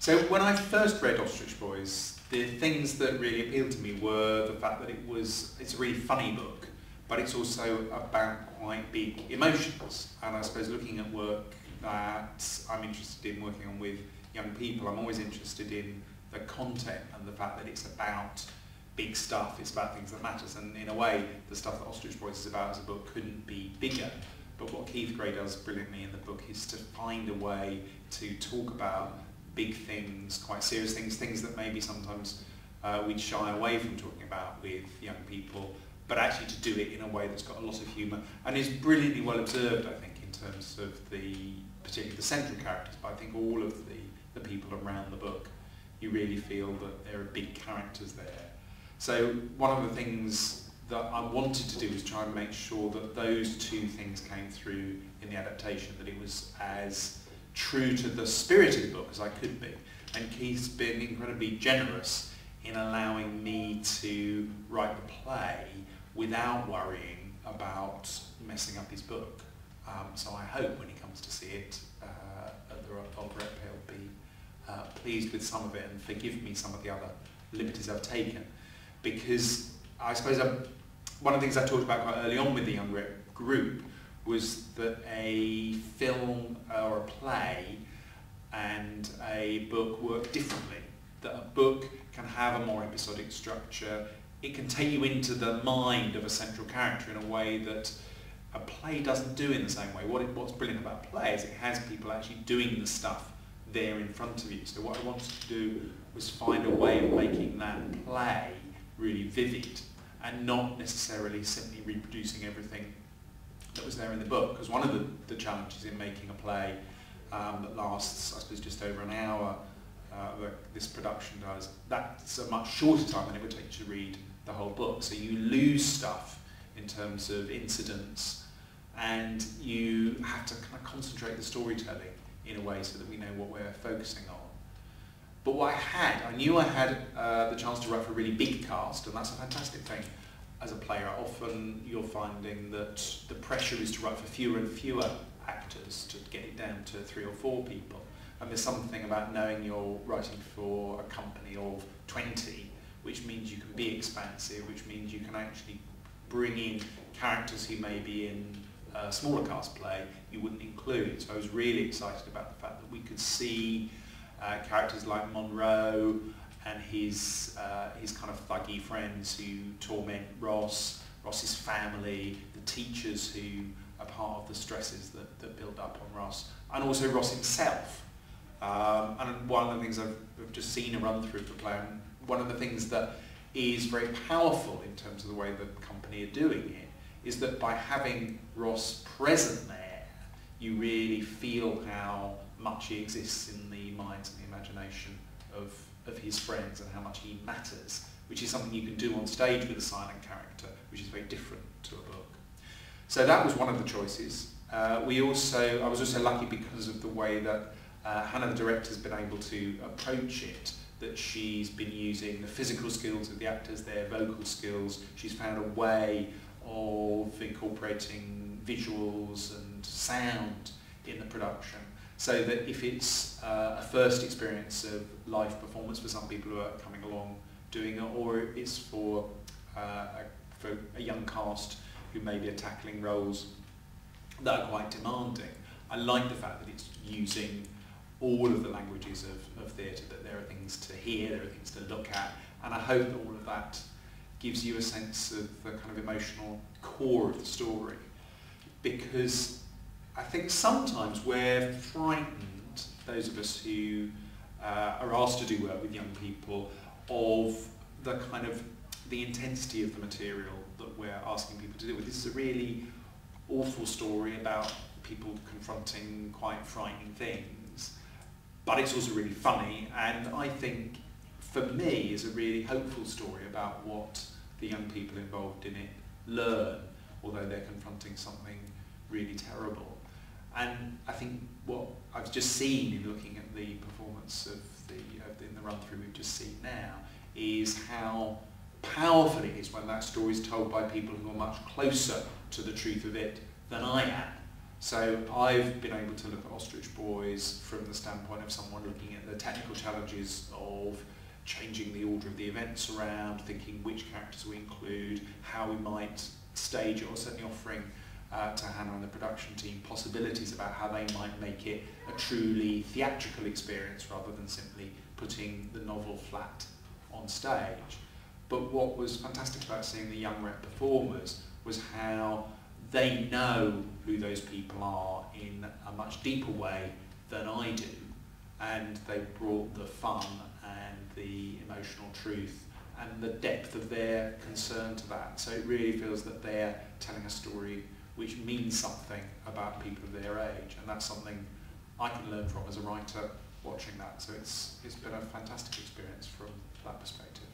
So when I first read Ostrich Boys, the things that really appealed to me were the fact that it's a really funny book, but it's also about quite big emotions. And I suppose looking at work that I'm interested in working on with young people, I'm always interested in the content and the fact that it's about big stuff, it's about things that matters. And in a way, the stuff that Ostrich Boys is about as a book couldn't be bigger. But what Keith Gray does brilliantly in the book is to find a way to talk about big things, quite serious things, things that maybe sometimes we'd shy away from talking about with young people, but actually to do it in a way that's got a lot of humour and is brilliantly well observed, I think, in terms of particularly the central characters, but I think all of the people around the book, you really feel that there are big characters there. So one of the things that I wanted to do was try and make sure that those two things came through in the adaptation, that it was as true to the spirit of the book as I could be. And Keith's been incredibly generous in allowing me to write the play without worrying about messing up his book. So I hope when he comes to see it at the Old Repertory, he'll be pleased with some of it and forgive me some of the other liberties I've taken. Because I suppose one of the things I talked about quite early on with the young group was that a film or a play and a book work differently. That a book can have a more episodic structure. It can take you into the mind of a central character in a way that a play doesn't do in the same way. What's brilliant about a play is it has people actually doing the stuff there in front of you. So what I wanted to do was find a way of making that play really vivid and not necessarily simply reproducing everything that was there in the book. Because one of the challenges in making a play that lasts, I suppose, just over an hour, this production does, that's a much shorter time than it would take to read the whole book. So you lose stuff in terms of incidents, and you have to kind of concentrate the storytelling in a way so that we know what we're focusing on. But what I knew I had the chance to write for a really big cast, and that's a fantastic thing. As a playwright, often you're finding that the pressure is to write for fewer and fewer actors to get it down to 3 or 4 people. And there's something about knowing you're writing for a company of 20, which means you can be expansive, which means you can actually bring in characters who may be in a smaller cast play you wouldn't include. So I was really excited about the fact that we could see characters like Monroe and his kind of thuggy friends who torment Ross's family, the teachers who are part of the stresses that build up on Ross, and also Ross himself. And one of the things I've just seen a run through of the play, and one of the things that is very powerful in terms of the way the company are doing it, is that by having Ross present there, you really feel how much he exists in the minds and the imagination of his friends and how much he matters, which is something you can do on stage with a silent character, which is very different to a book. So that was one of the choices. I was also lucky because of the way that Hannah, the director, has been able to approach it, that she's been using the physical skills of the actors, their vocal skills. She's found a way of incorporating visuals and sound in the production, so that if it's a first experience of live performance for some people who are coming along doing it, or it's for a young cast who maybe are tackling roles that are quite demanding, I like the fact that it's using all of the languages of theatre, that there are things to hear, there are things to look at, and I hope that all of that gives you a sense of the kind of emotional core of the story. Because I think sometimes we're frightened, those of us who are asked to do work with young people, of the kind of the intensity of the material that we're asking people to deal with. This is a really awful story about people confronting quite frightening things, but it's also really funny, and I think for me is a really hopeful story about what the young people involved in it learn, although they're confronting something really terrible. And I think what I've just seen in looking at the performance of in the run-through we've just seen now is how powerful it is when that story is told by people who are much closer to the truth of it than I am. So I've been able to look at Ostrich Boys from the standpoint of someone looking at the technical challenges of changing the order of the events around, thinking which characters we include, how we might stage it, or certainly offering to Hannah and the production team possibilities about how they might make it a truly theatrical experience rather than simply putting the novel flat on stage. But what was fantastic about seeing the young rep performers was how they know who those people are in a much deeper way than I do, and they brought the fun and the emotional truth and the depth of their concern to that. So it really feels that they're telling a story which means something about people of their age, and that's something I can learn from as a writer watching that. So it's been a fantastic experience from that perspective.